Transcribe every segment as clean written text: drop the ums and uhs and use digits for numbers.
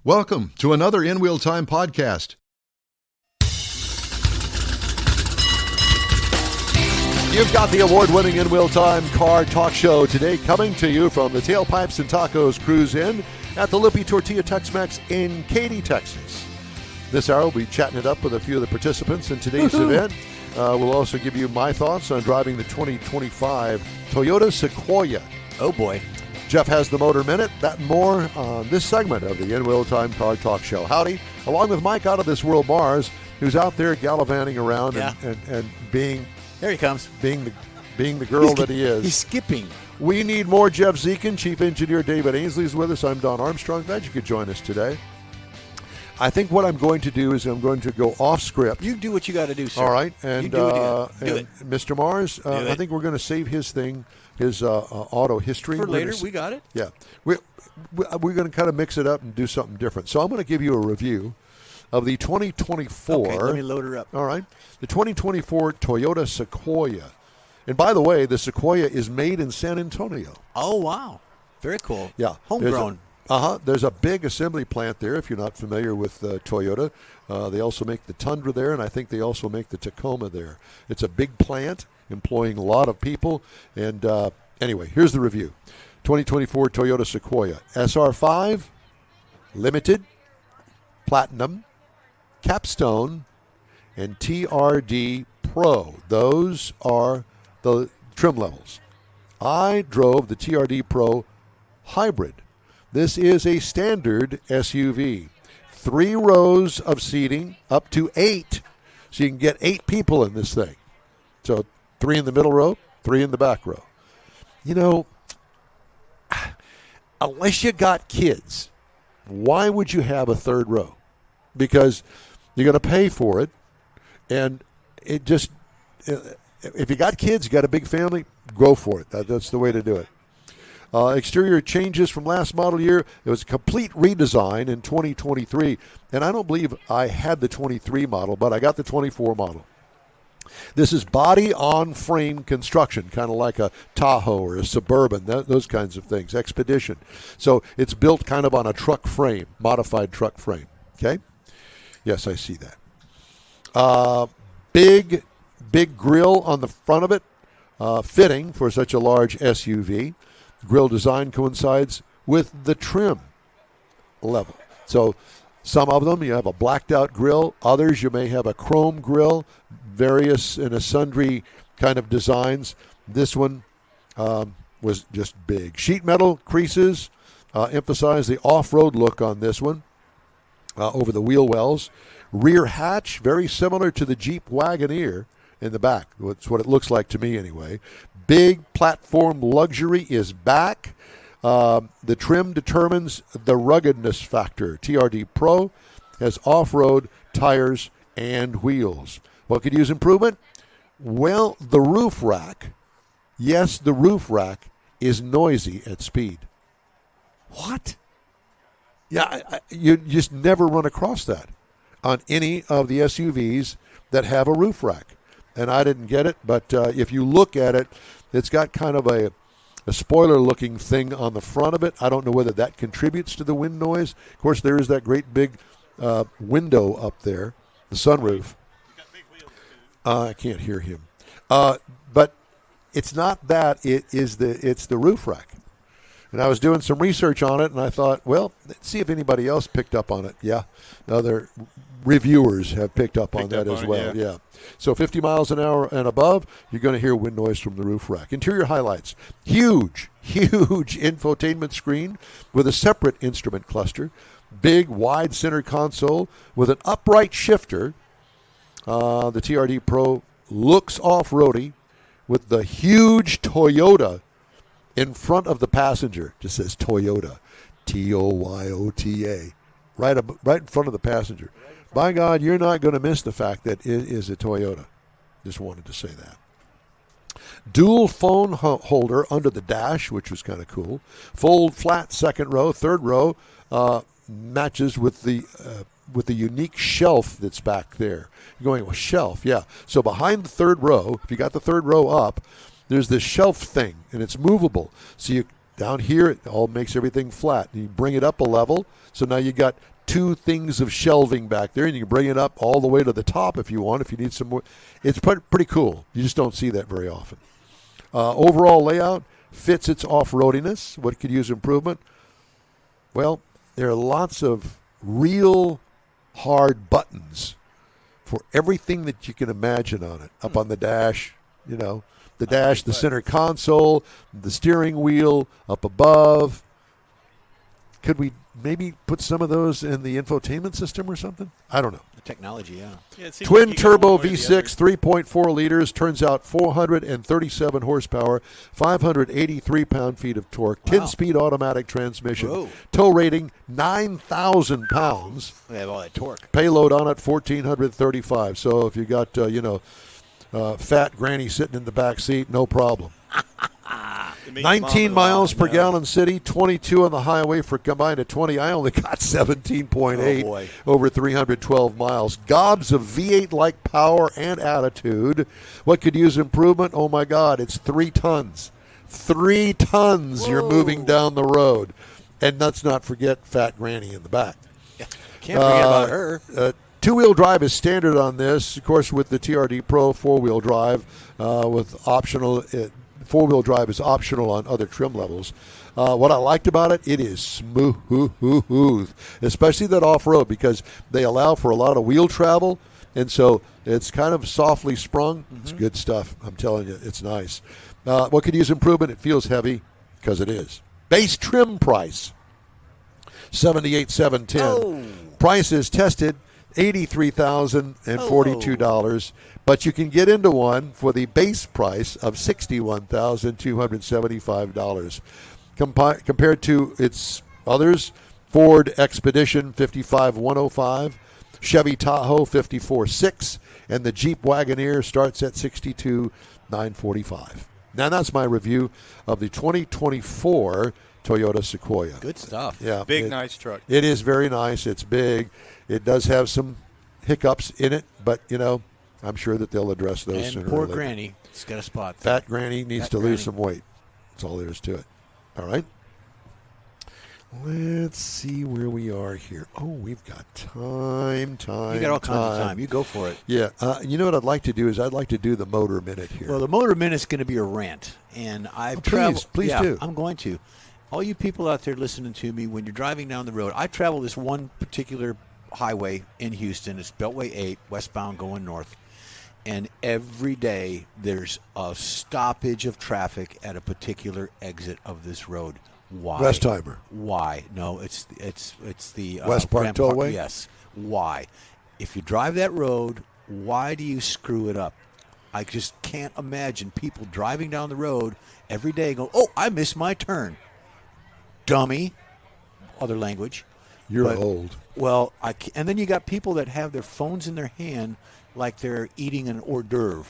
Welcome to another In Wheel Time podcast. You've got the award-winning In Wheel Time car talk show today, coming to you from the Tailpipes and Tacos Cruise Inn at the Lupe Tortilla Tex-Mex in Katy, Texas. This hour, we'll be chatting it up with a few of the participants in today's event. We'll also give you my thoughts on driving the 2025 Toyota Sequoia. Oh, boy. Jeff has the Motor Minute. That and more on this segment of the In Wheel Time car talk show. Howdy, along with Mike out of this world Mars, who's out there gallivanting around and being... There he comes. Being the girl that he is. He's skipping. We need more Jeff Zekin. Chief Engineer David Ainsley is with us. I'm Don Armstrong. Glad you could join us today. I think what I'm going to do is I'm going to go off script. You do what you got to do, sir. All right. And, you do it. Mr. Mars, I think we're going to save his thing, his auto history. For later, we got it. Yeah. We're going to kind of mix it up and do something different. So I'm going to give you a review of the 2024. Okay, let me load her up. All right. The 2024 Toyota Sequoia. And by the way, the Sequoia is made in San Antonio. Oh, wow. Very cool. Yeah. Homegrown. There's a big assembly plant there, if you're not familiar with Toyota. They also make the Tundra there, and I think they also make the Tacoma there. It's a big plant employing a lot of people. And anyway, here's the review. 2024 Toyota Sequoia. SR5, Limited, Platinum, Capstone, and TRD Pro. Those are the trim levels. I drove the TRD Pro Hybrid. This is a standard SUV. 3 rows of seating, up to 8. So you can get 8 people in this thing. So 3 in the middle row, 3 in the back row. You know, unless you got kids, why would you have a 3rd row? Because you're going to pay for it. And it just, if you got kids, you got a big family, go for it. That's the way to do it. Exterior changes from last model year. It was a complete redesign in 2023. And I don't believe I had the 23 model, but I got the 24 model. This is body-on-frame construction, kind of like a Tahoe or a Suburban, those kinds of things, Expedition. So it's built kind of on a truck frame, modified truck frame. Okay? Yes, I see that. Big grille on the front of it, fitting for such a large SUV. Grille design coincides with the trim level. So some of them, you have a blacked out grille. Others, you may have a chrome grille, various and sundry kind of designs. This one was just big. Sheet metal creases emphasize the off-road look on this one over the wheel wells. Rear hatch, very similar to the Jeep Wagoneer in the back. That's what it looks like to me anyway. Big platform luxury is back. The trim determines the ruggedness factor. TRD Pro has off-road tires and wheels. What could use improvement? Well, the roof rack. Yes, the roof rack is noisy at speed. What? Yeah, you just never run across that on any of the SUVs that have a roof rack. And I didn't get it, but if you look at it, it's got kind of a spoiler-looking thing on the front of it. I don't know whether that contributes to the wind noise. Of course, there is that great big window up there, the sunroof. I can't hear him. But it's not that. It's the roof rack. And I was doing some research on it, and I thought, well, let's see if anybody else picked up on it. Yeah, other reviewers have picked up on that as well. Yeah. So 50 miles an hour and above, you're going to hear wind noise from the roof rack. Interior highlights. Huge infotainment screen with a separate instrument cluster. Big, wide center console with an upright shifter. The TRD Pro looks off-roady with the huge Toyota in front of the passenger. Just says Toyota, Toyota, right in front of the passenger. By God, you're not going to miss the fact that it is a Toyota. Just wanted to say that. Dual phone holder under the dash, which was kind of cool. Fold flat second row, third row matches with the unique shelf that's back there. You're going, well, shelf, yeah. So behind the third row, if you got the third row up, there's this shelf thing, and it's movable. So Down here, it all makes everything flat. And you bring it up a level, so now you got two things of shelving back there, and you can bring it up all the way to the top if you want, if you need some more. It's pretty cool. You just don't see that very often. Overall layout fits its off-roadiness. What could use improvement? Well, there are lots of real hard buttons for everything that you can imagine on it. Up on the dash, the dash, the center console, the steering wheel, up above. Could we maybe put some of those in the infotainment system or something? I don't know. The technology, yeah. It seems Twin like you got turbo one or the V6, other. 3.4 liters, turns out 437 horsepower, 583 pound-feet of torque, Wow. 10-speed automatic transmission, Whoa. tow rating 9,000 pounds, They have all that torque. payload on it 1,435. So if you got, fat granny sitting in the back seat, no problem. It makes 19 mom miles and per dad. gallon city, 22 on the highway for combined at 20. I only got 17.8 Oh, boy. over 312 miles. Gobs of V8-like power and attitude. What could use improvement? Oh, my God, it's 3 tons. 3 tons you're moving down the road. And let's not forget Fat Granny in the back. Can't forget about her. Two-wheel drive is standard on this, of course, with the TRD Pro four-wheel drive. With optional, four-wheel drive is optional on other trim levels. What I liked about it, it is smooth, especially that off-road, because they allow for a lot of wheel travel, and so it's kind of softly sprung. It's good stuff. I'm telling you, it's nice. What could use improvement? It feels heavy, because it is. Base trim price, $78,710. Oh. Price is tested, $83,042, but you can get into one for the base price of $61,275. Compared to its others, Ford Expedition 55105, Chevy Tahoe 546, and the Jeep Wagoneer starts at $62,945. Now that's my review of the 2024 Toyota Sequoia. Good stuff. Yeah, Big, nice truck. It is very nice. It's big. It does have some hiccups in it, but, I'm sure that they'll address those And sooner or poor later. Granny, it's got a spot. Fat Granny needs Fat to lose Granny. some weight. That's all there is to it. All right. Let's see where we are here. Oh, we've got time. You got all kinds of time. You go for it. Yeah. You know what I'd like to do is I'd like to do the motor minute here. Well, the Motor Minute's going to be a rant, and I've traveled. please yeah, do. I'm going to. All you people out there listening to me, when you're driving down the road, I travel this one particular highway in Houston. It's Beltway 8, westbound going north. And every day there's a stoppage of traffic at a particular exit of this road. Why? Westheimer. Why? No, it's the West Park Grand Tollway? Yes. Why? If you drive that road, why do you screw it up? I just can't imagine people driving down the road every day going, "Oh, I missed my turn." Dummy. Other language. You're But- old. Well, and then you got people that have their phones in their hand like they're eating an hors d'oeuvre,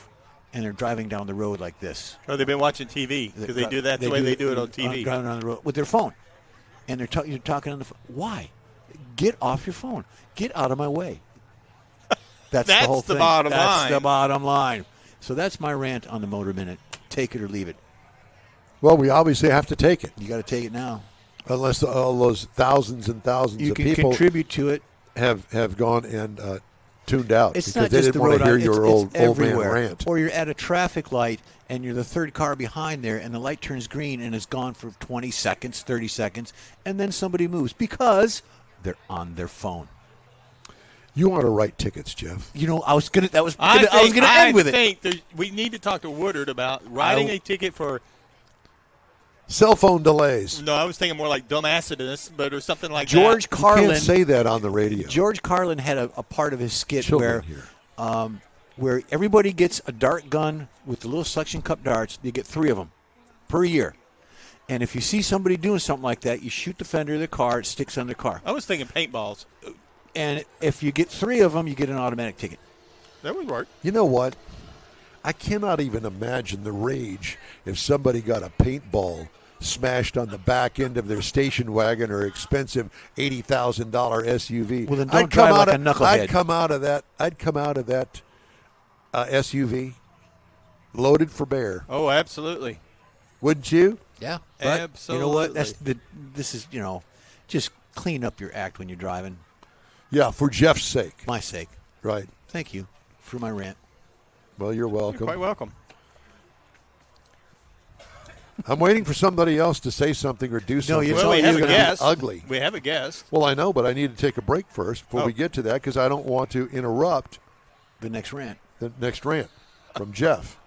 and they're driving down the road like this. Oh, they've been watching TV because they do that the way they do it on TV. Driving down the road with their phone, and you're talking on the phone. Why? Get off your phone. Get out of my way. That's the That's whole the thing. bottom That's line. the bottom line. So that's my rant on the Motor Minute. Take it or leave it. Well, we obviously have to take it, You got to take it now. unless all those thousands and thousands You of can people contribute to it. have gone and tuned out It's because not they just didn't the want road. to hear It's your old man everywhere. rant. Or you're at a traffic light and you're the third car behind there, and the light turns green and is gone for 20 seconds, 30 seconds, and then somebody moves because they're on their phone. You want to write tickets, Jeff? I was gonna end with it. I think we need to talk to Woodard about writing a ticket for. Cell phone delays. No, I was thinking more like dumbassedness, but or something like George that. You Carlin. can't say that on the radio. George Carlin had a part of his skit Children here. where everybody gets a dart gun with the little suction cup darts. You get 3 of them per year. And if you see somebody doing something like that, you shoot the fender of the car, it sticks on the car. I was thinking paintballs. And if you get 3 of them, you get an automatic ticket. That would work. You know what? I cannot even imagine the rage if somebody got a paintball smashed on the back end of their station wagon or expensive $80,000 SUV. Well, then don't drive like a knucklehead. I'd come out of that SUV loaded for bear. Oh, absolutely. Wouldn't you? Yeah, but Absolutely. you know what? This is just clean up your act when you're driving. Yeah, for Jeff's sake. My sake. Right. Thank you for my rant. Well, you're welcome. You're quite welcome. I'm waiting for somebody else to say something or do something. Well, we have a It's gonna be guest. Ugly. We have a guest. Well, I know, but I need to take a break first before we get to that because I don't want to interrupt The next rant. the next rant from Jeff.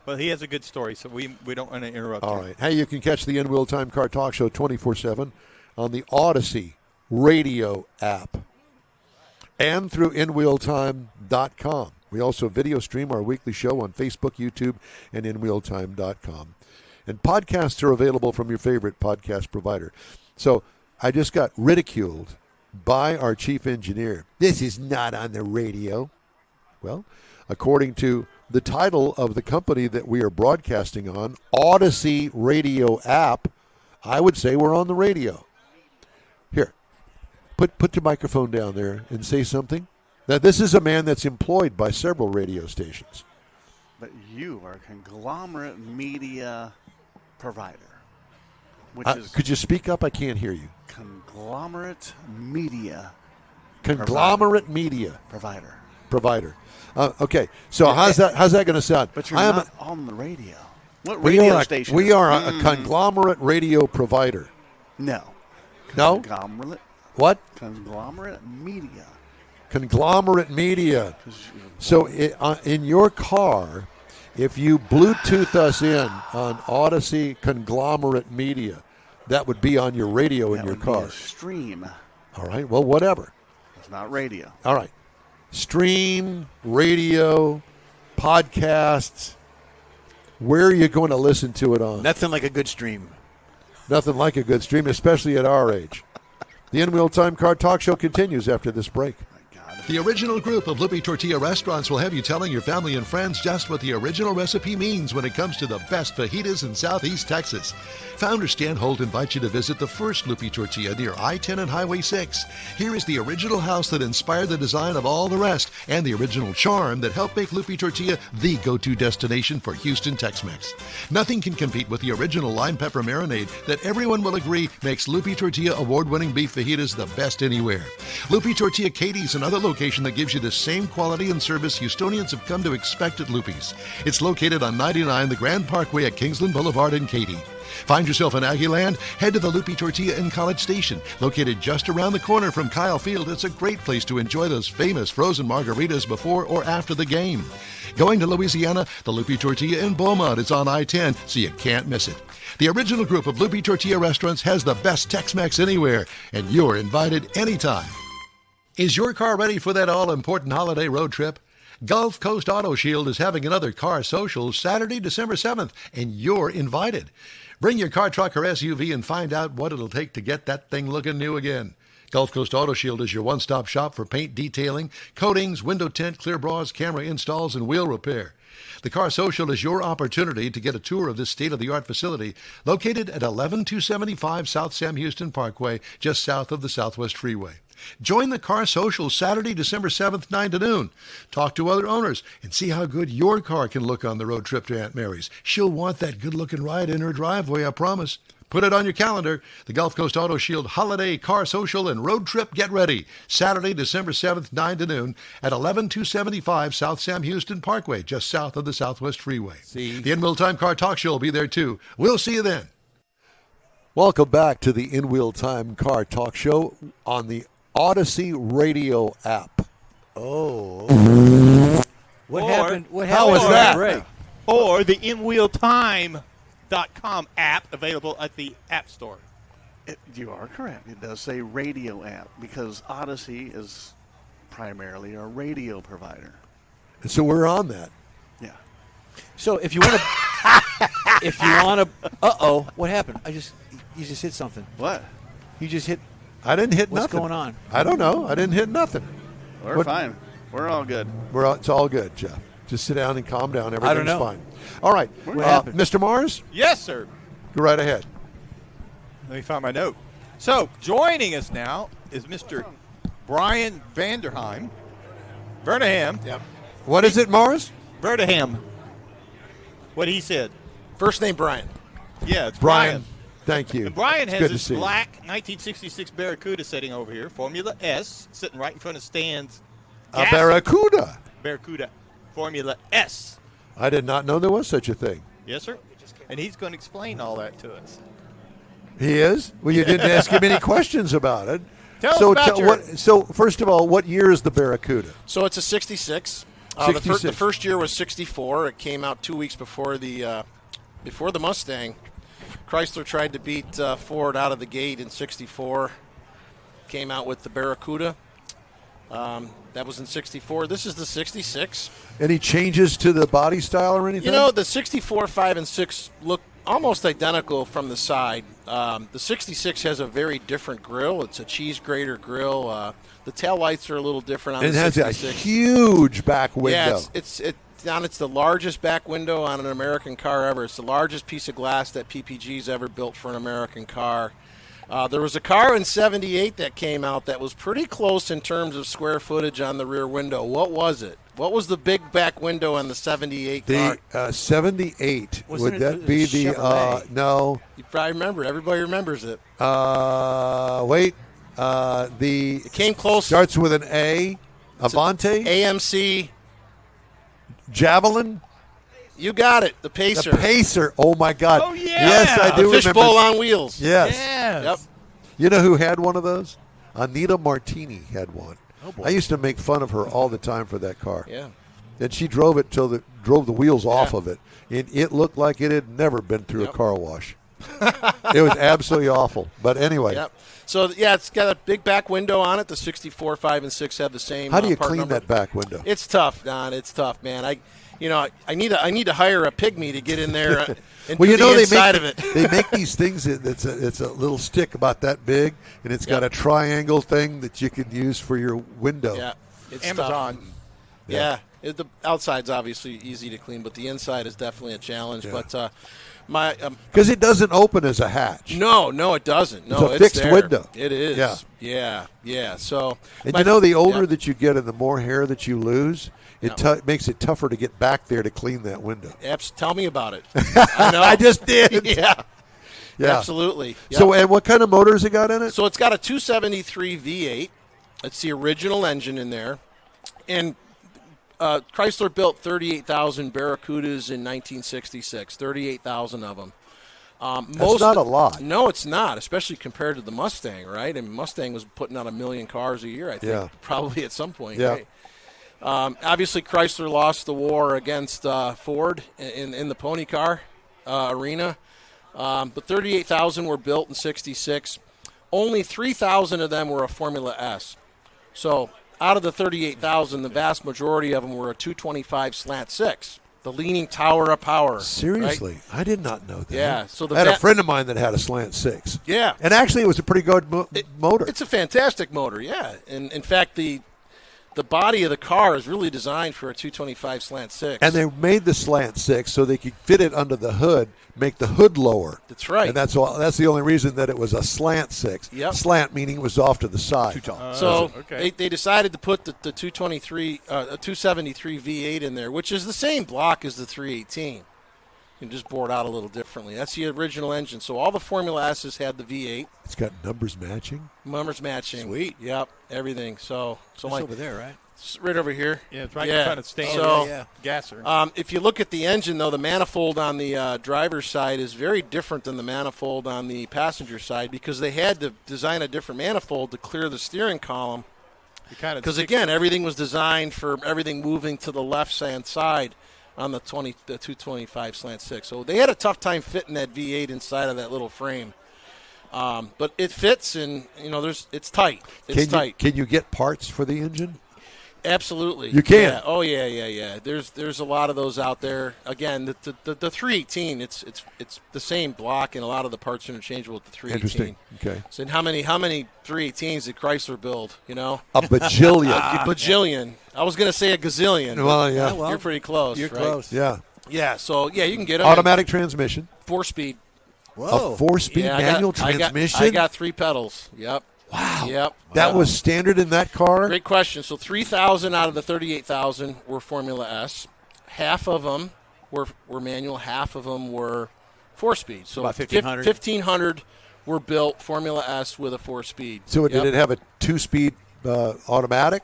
Well, he has a good story, so we don't want to interrupt All him. right. Hey, you can catch the In Wheel Time Car Talk Show 24/7 on the Odyssey radio app and through inwheeltime.com. We also video stream our weekly show on Facebook, YouTube, and inwheeltime.com. And podcasts are available from your favorite podcast provider. So I just got ridiculed by our chief engineer. This is not on the radio. Well, according to the title of the company that we are broadcasting on, Odyssey Radio app, I would say we're on the radio. Here, put your microphone down there and say something. Now, this is a man that's employed by several radio stations. But you are a conglomerate media provider, which is Could you speak up? I can't hear you. conglomerate media Conglomerate media provider. Okay, so how's that going to sound? But you're not on the radio. What we radio are station? we are a conglomerate radio provider. No. No? Conglomerate. What? Conglomerate media. Conglomerate media. So in your car, if you Bluetooth us in on Odyssey Conglomerate Media, that would be on your radio in That your would be car. a stream. All right, well, whatever. It's not radio. All right. Stream, radio, podcasts. Where are you going to listen to it on? Nothing like a good stream. Nothing like a good stream, especially at our age. The In Wheel Time Car Talk Show continues after this break. The original group of Lupe Tortilla restaurants will have you telling your family and friends just what the original recipe means when it comes to the best fajitas in Southeast Texas. Founder Stan Holt invites you to visit the first Lupe Tortilla near I-10 and Highway 6. Here is the original house that inspired the design of all the rest and the original charm that helped make Lupe Tortilla the go-to destination for Houston Tex-Mex. Nothing can compete with the original lime pepper marinade that everyone will agree makes Lupe Tortilla award-winning beef fajitas the best anywhere. Lupe Tortilla Katy's another location that gives you the same quality and service Houstonians have come to expect at Lupe's. It's located on 99 the Grand Parkway at Kingsland Boulevard in Katy. Find yourself in Aggieland? Head to the Lupe Tortilla in College Station. Located just around the corner from Kyle Field, it's a great place to enjoy those famous frozen margaritas before or after the game. Going to Louisiana, the Lupe Tortilla in Beaumont is on I-10, so you can't miss it. The original group of Lupe Tortilla restaurants has the best Tex-Mex anywhere, and you're invited anytime. Is your car ready for that all-important holiday road trip? Gulf Coast Auto Shield is having another car social Saturday, December 7th, and you're invited. Bring your car, truck, or SUV and find out what it'll take to get that thing looking new again. Gulf Coast Auto Shield is your one-stop shop for paint detailing, coatings, window tint, clear bras, camera installs, and wheel repair. The Car Social is your opportunity to get a tour of this state-of-the-art facility located at 11275 South Sam Houston Parkway, just south of the Southwest Freeway. Join the Car Social Saturday, December 7th, 9 to noon. Talk to other owners and see how good your car can look on the road trip to Aunt Mary's. She'll want that good-looking ride in her driveway, I promise. Put it on your calendar. The Gulf Coast Auto Shield Holiday Car Social and Road Trip Get Ready. Saturday, December 7th, 9 to noon at 11275 South Sam Houston Parkway, just south of the Southwest Freeway. The In Wheel Time Car Talk Show will be there, too. We'll see you then. Welcome back to the In Wheel Time Car Talk Show on the Odyssey radio app. Oh. What Or- happened? What How happened was during that? the break? Or the InWheelTime.com app available at the App Store. You are correct. It does say radio app because Odyssey is primarily a radio provider. And so we're on that. Yeah. So if you want to, what happened? You just hit something. What? You just hit. I didn't hit What's nothing. going on? I don't know. I didn't hit nothing. We're What- fine. We're all good. It's all good, Jeff. Just sit down and calm down. Everything's know. fine. All right. What happened? Mr. Mars, Yes, sir. go right ahead. Let me find my note. So, joining us now is Mr. Brian Vanderheim. Vernaham. Yep. What is it, Mars? Vernaham. What he said. First name Brian. Yeah, it's Brian, Brian. thank you. And Brian It's has good to this see you. black 1966 Barracuda sitting over here, Formula S, sitting right in front of Stan's. A gas- Barracuda. Barracuda Formula S. I did not know there was such a thing. Yes, sir. And he's going to explain all that to us. He is? Well, you didn't ask him any questions about it. Tell us about your- So, first of all, what year is the Barracuda? So it's a 66. The 66. first year was 64. It came out 2 weeks before the Mustang. Chrysler tried to beat Ford out of the gate in 64. Came out with the Barracuda. That was in 64. This is the 66. Any changes to the body style or anything? You know, the 64, 5, and 6 look almost identical from the side. The 66 has a very different grille. It's a cheese grater grille. The tail lights are a little different on it the has 66. a huge back window. Yeah, it's the largest back window on an American car ever. It's the largest piece of glass that PPG's ever built for an American car. There was a car in 78 that came out that was pretty close in terms of square footage on the rear window. What was it? What was the big back window on the 78 car? The 78. Wasn't Would it that be the Chevrolet? no? You probably remember. Everybody remembers it. Wait. The It came close. starts with an A. Avante. AMC. Javelin. You got it. The Pacer. The Pacer. Oh my God. Oh, yeah. Yes, I The do remember. fishbowl on wheels. Yes. Yep. You know who had one of those? Anita Martini had one. Oh, boy. I used to make fun of her all the time for that car. Yeah. And she drove it till drove the wheels off Yeah. of it. And it looked like it had never been through Yep. a car wash. It was absolutely awful. But anyway, Yep. So, yeah, it's got a big back window on it. The 64, 5, and 6 have the same how do you part clean number. that back window? It's tough, Don. It's tough, man. I need to hire a pygmy to get in there and Well, do you know the they inside make of it. they make these things. It's a little stick about that big, and it's got a triangle thing that you can use for your window. Yeah, it's Amazon. tough. Yeah, the outside's obviously easy to clean, but the inside is definitely a challenge. Yeah. But Because it doesn't open as a hatch. no, it doesn't. No, It's a fixed there. window. It is. Yeah. yeah. So, And you know, the older yeah. that you get and the more hair that you lose, it makes it tougher to get back there to clean that window. Tell me about it. I know. I just did. yeah, Yeah. absolutely. Yep. So, and what kind of motors it got in it? So it's got a 273 V8. It's the original engine in there. And Chrysler built 38,000 Barracudas in 1966, 38,000 of them. That's not a lot. No, it's not, especially compared to the Mustang, right? I mean, Mustang was putting out 1 million cars a year, I think, Yeah. probably at some point. Yeah. Right? Obviously, Chrysler lost the war against Ford in the pony car arena. But 38,000 were built in 66. Only 3,000 of them were a Formula S. So out of the 38,000, the vast majority of them were a 225 slant 6, the leaning tower of power. Seriously, right? I did not know that. Yeah, so the I had a va- friend of mine that had a slant 6. Yeah. And actually, it was a pretty good motor. It's a fantastic motor, yeah. And in fact, the body of the car is really designed for a 225 slant 6. And they made the slant 6 so they could fit it under the hood, make the hood lower. That's right. And that's the only reason that it was a slant 6. Yep. Slant meaning it was off to the side. So okay. they decided to put the 273 V8 in there, which is the same block as the 318. You can just bore it out a little differently. That's the original engine. So all the Formula S's had the V8. It's got numbers matching. Numbers matching. Sweet. Yep, everything. So It's like over there, right? it's right over here. Yeah, it's right in front of Stan. So yeah. Gasser. if you look at the engine, though, the manifold on the driver's side is very different than the manifold on the passenger side because they had to design a different manifold to clear the steering column. Because, again, everything was designed for everything moving to the left-hand side on the 225 slant 6. So they had a tough time fitting that V8 inside of that little frame. But it fits, and, it's tight. It's tight. Can you get parts for the engine? Absolutely. You can. Yeah. Oh, yeah. There's a lot of those out there. Again, the 318, it's the same block, and a lot of the parts are interchangeable with the 318. Interesting. Okay. So how many 318s did Chrysler build, A bajillion. A bajillion. I was going to say a gazillion. but Well, yeah. well, you're pretty close. You're right? close. Yeah. Yeah, so, you can get them. Automatic transmission. 4-speed. Whoa. A 4-speed Yeah, manual I transmission? got 3 pedals. Yep. Wow. Yep. That was standard in that car? Great question. So 3,000 out of the 38,000 were Formula S. Half of them were manual. Half of them were 4-speed. So about 1,500. 1,500 were built Formula S with a 4-speed. So did it have a 2-speed automatic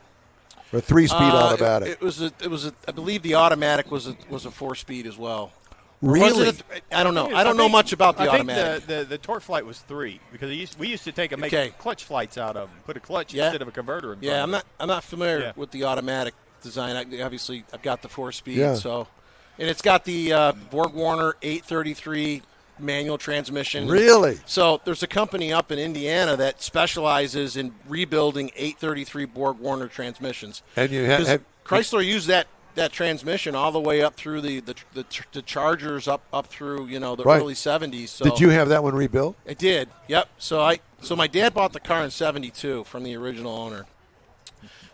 or a 3-speed automatic? It was I believe the automatic was a 4-speed as well. Really? I don't know. I don't know much about the automatic. I think the torque flight was 3 because we used to make clutch flights out of them. Put a clutch instead of a converter in front of it. I'm not familiar with the automatic design. Obviously, I've got the 4-speed. Yeah. So, and it's got the Borg Warner 833 manual transmission. Really? So there's a company up in Indiana that specializes in rebuilding 833 Borg Warner transmissions. And you Chrysler used that transmission all the way up through the Chargers up through the early 70s. So did you have that one rebuilt? I did. Yep. So my dad bought the car in 72 from the original owner.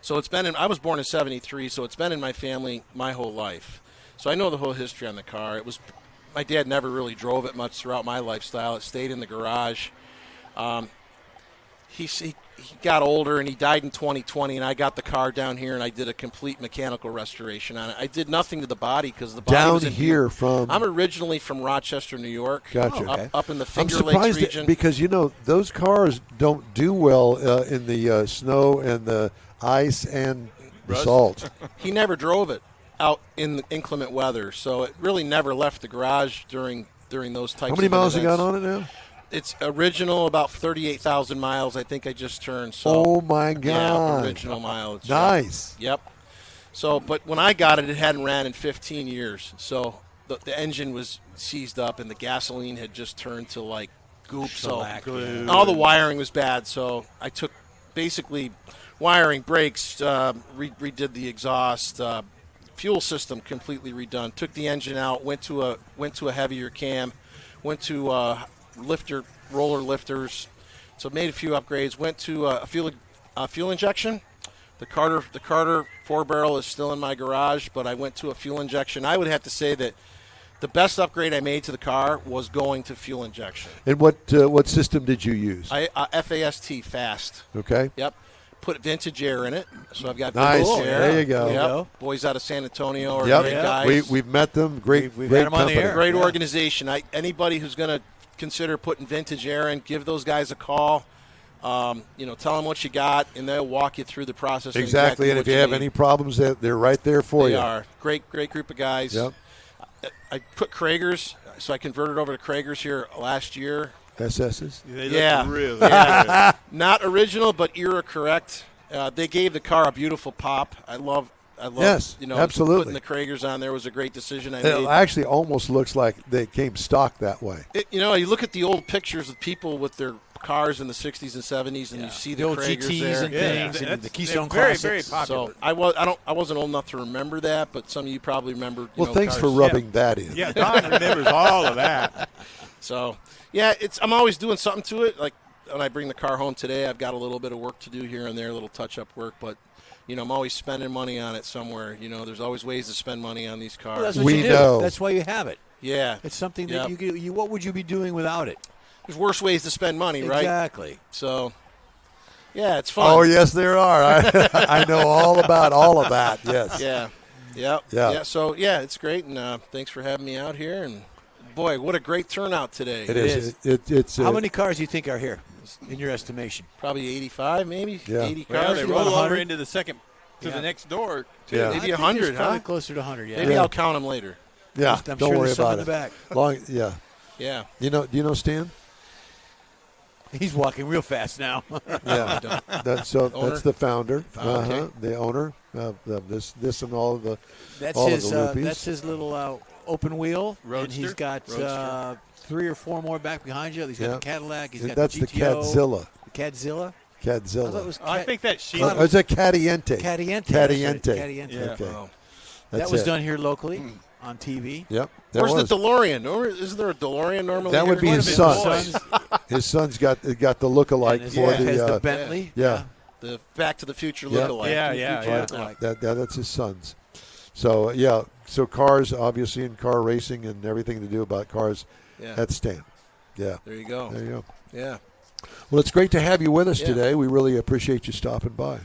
So I was born in 73, so it's been in my family my whole life. So I know the whole history on the car. My dad never really drove it much throughout my lifestyle. It stayed in the garage. He got older and he died in 2020, and I got the car down here and I did a complete mechanical restoration on it. I did nothing to the body because the body was in here from. I'm originally from Rochester, New York. Gotcha. Up in the I'm Finger Lakes surprised region. because those cars don't do well in the snow and the ice and the salt. He never drove it out in the inclement weather, so it really never left the garage during those types of events. How many miles you got on it now? It's original, about 38,000 miles. I think I just turned. So, oh my God! Yeah, original mileage. Nice. Yep. So, but when I got it, it hadn't ran in 15 years. So the engine was seized up, and the gasoline had just turned to like goop. So all the wiring was bad. So I took basically wiring, brakes, redid the exhaust, fuel system completely redone. Took the engine out, went to a heavier cam, went to roller lifters, so made a few upgrades. Went to a fuel injection. The Carter 4-barrel is still in my garage, but I went to a fuel injection. I would have to say that the best upgrade I made to the car was going to fuel injection. And what system did you use? FAST, fast. Okay. Yep. Put vintage air in it, so I've got nice. vintage air. There you go. Yep. Boys out of San Antonio are great guys. We've met them. Great We've great had them on the company. air. Great organization. Anybody who's going to consider putting vintage air in, give those guys a call. Tell them what you got, and they'll walk you through the process. Exactly, and if you have any problems, they're right there for you. They are. Great group of guys. Yep. I put Kragers, so I converted over to Kragers here last year. SS's? They look really good. Not original, but era correct. They gave the car a beautiful pop. I love. Yes, absolutely. Putting the Kragers on there was a great decision I It made. actually almost looks like they came stock that way. You look at the old pictures of people with their cars in the 60s and 70s, and you see the old Kragers GTs there. and things, and the Keystone very, Classics. very popular. So I wasn't old enough to remember that, but some of you probably remember. Well, thanks cars. for rubbing that in. Yeah, Don remembers all of that. So, I'm always doing something to it. Like when I bring the car home today, I've got a little bit of work to do here and there, a little touch-up work, but I'm always spending money on it somewhere. There's always ways to spend money on these cars. Well, that's what We you do. know. That's why you have it. Yeah. It's something that you what would you be doing without it? There's worse ways to spend money, right? Exactly. So, it's fun. Oh, yes, there are. I know all about all of that, yes. Yeah. Yep. Yeah. So, it's great, and thanks for having me out here. And, boy, what a great turnout today. It is. It's How many cars do you think are here, in your estimation? Probably 85, maybe. Yeah. 80 Well, cars. they about roll 100. over into the second to the next door. Yeah. Maybe I think 100, it's probably huh? closer to 100, yeah. Maybe I'll count them later. Yeah, I'm don't sure worry there's some about in the it. back. Yeah. Yeah. Do you know Stan? He's walking real fast now. Yeah. That's the founder. Okay. The owner of this and all of the That's all his. of the Lupes. That's his little open wheel, Roadster? and he's got 3 or 4 more back behind you. He's got the Cadillac. He's got That's the the GTO. Cadzilla. The Cadzilla. I thought it Cadzilla. was I think that's she. Oh, it's a Cadiente. Cadiente. Cadiente. Cadiente. Yeah. Okay. Wow. That's That was it. done here locally on TV. Yep. Where's was. the DeLorean? Isn't there a DeLorean normally? That would be here? his One of son. his His son's got the lookalike And his for wife has the. the Bentley. Yeah. The Back to the Future Yeah. lookalike. Yeah. Lookalike. That's his son's. So so cars obviously in car racing and everything to do about cars. Yeah. That's Stan. Yeah. There you go. There you go. Yeah. Well, it's great to have you with us Yeah. today. We really appreciate you stopping by.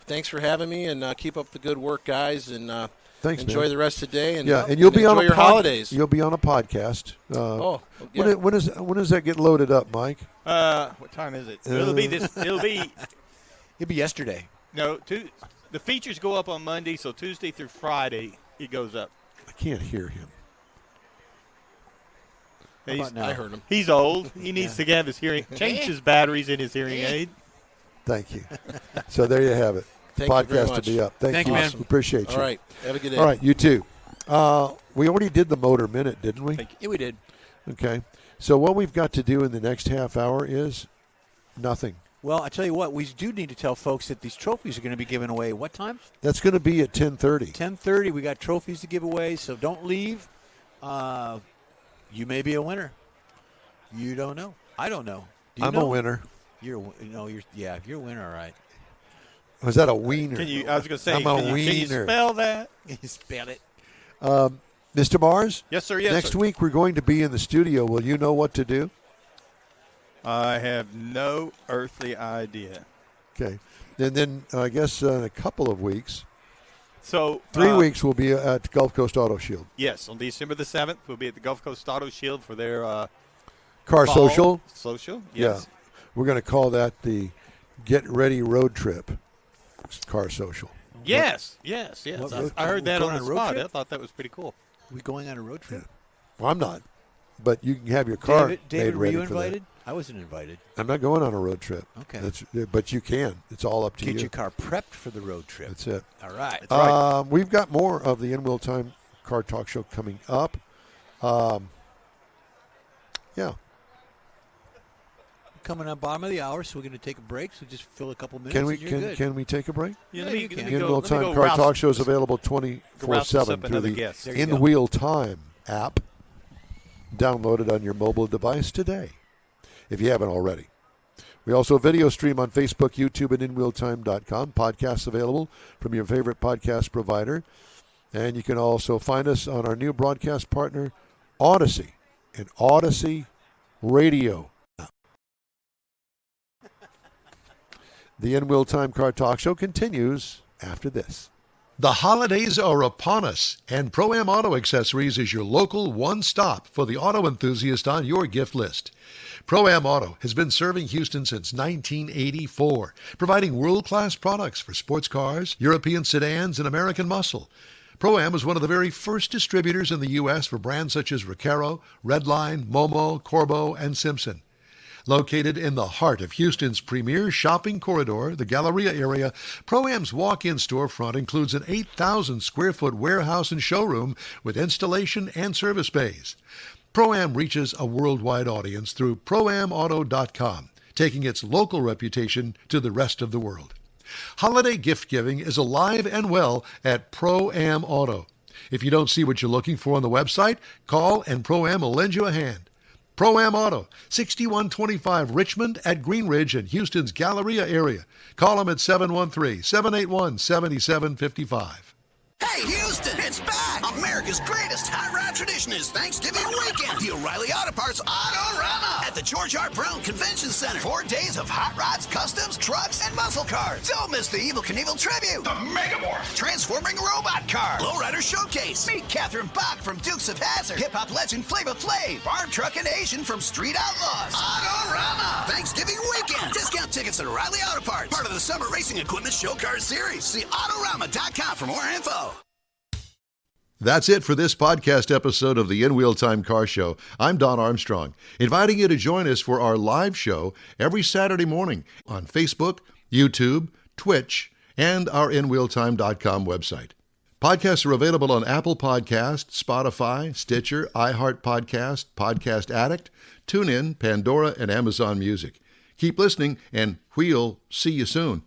Thanks for having me, and keep up the good work, guys. And Thanks, Enjoy man. the rest of the day, and And you'll be on enjoy your holidays. You'll be on a podcast. Oh, yeah. When does that get loaded up, Mike? What time is it? It'll be yesterday. No, the features go up on Monday, so Tuesday through Friday it goes up. I can't hear him. I heard him. He's old. He needs to have his change his batteries in his hearing aid. Thank you. So there you have it. Thank you very Podcast much. to be up. Thank you, man. We appreciate you. All right. Have a good day. All right, you too. We already did the motor minute, didn't we? Yeah, we did. Okay. So what we've got to do in the next half hour is nothing. Well, I tell you what, we do need to tell folks that these trophies are going to be given away. What time? That's going to be at 10:30. 10:30. We got trophies to give away, so don't leave. You may be a winner. You don't know. I don't know. Do you I'm know? a winner. You're a winner, all right. Was that a wiener? I was going to say, I'm a can you wiener. spell that? You spell it. Mr. Mars? Yes, sir. Yes, Next sir. week we're going to be in the studio. Will you know what to do? I have no earthly idea. Okay. And then I guess in a couple of weeks, So 3 weeks, we'll be at Gulf Coast Auto Shield. Yes, on December the 7th, we'll be at the Gulf Coast Auto Shield for their Car fall Social. Social, Yeah. yes. We're going to call that the Get Ready Road Trip Car Social. Yes. What- I heard that going on on the a road spot. trip? I thought that was pretty cool. We going on a road trip? Well, I'm not. But you can have your car David, made were ready you for that. invited? I wasn't invited. I'm not going on a road trip. Okay. But you can. It's all up to Get you. your car prepped for the road trip. That's it. All right. That's right. We've got more of the In-Wheel Time Car Talk Show coming up. Yeah. Coming on bottom of the hour, so we're going to take a break. So just fill a couple minutes. Can we and you're good. can we take a break? Yeah, you can. let me The go- In-Wheel let me Time go Car rouse- Talk Show is available rouse 24/7 up through another the guest. There you go. In-Wheel Time app. Download it on your mobile device today, if you haven't already. We also video stream on Facebook, YouTube, and InWheelTime.com. Podcasts available from your favorite podcast provider. And you can also find us on our new broadcast partner, Odyssey, and Odyssey Radio. The In-Wheel Time Car Talk Show continues after this. The holidays are upon us, and Pro-Am Auto Accessories is your local one-stop for the auto enthusiast on your gift list. Pro-Am Auto has been serving Houston since 1984, providing world-class products for sports cars, European sedans, and American muscle. Pro-Am was one of the very first distributors in the U.S. for brands such as Recaro, Redline, Momo, Corbeau, and Simpson. Located in the heart of Houston's premier shopping corridor, the Galleria area, Pro-Am's walk-in storefront includes an 8,000-square-foot warehouse and showroom with installation and service bays. Pro-Am reaches a worldwide audience through ProAmAuto.com, taking its local reputation to the rest of the world. Holiday gift giving is alive and well at Pro-Am Auto. If you don't see what you're looking for on the website, call and Pro-Am will lend you a hand. Pro-Am Auto, 6125 Richmond at Green Ridge in Houston's Galleria area. Call them at 713-781-7755. Hey, Houston, it's back! America's greatest hot rod tradition is Thanksgiving weekend. The O'Reilly Auto Parts Autorama at the George R. Brown Convention Center. 4 days of hot rods, customs, trucks, and muscle cars. Don't miss the Evel Knievel tribute. The Megamorph. Transforming robot car. Lowrider Showcase. Meet Catherine Bach from Dukes of Hazzard. Hip-hop legend Flava Flav. Farm Truck and Asian from Street Outlaws. Autorama. Thanksgiving weekend. Discount tickets at O'Reilly Auto Parts. Part of the Summer Racing Equipment Show Car Series. See Autorama.com for more info. That's it for this podcast episode of the In-Wheel Time Car Show. I'm Don Armstrong, inviting you to join us for our live show every Saturday morning on Facebook, YouTube, Twitch, and our InWheelTime.com website. Podcasts are available on Apple Podcasts, Spotify, Stitcher, iHeart Podcast, Podcast Addict, TuneIn, Pandora, and Amazon Music. Keep listening, and we'll see you soon.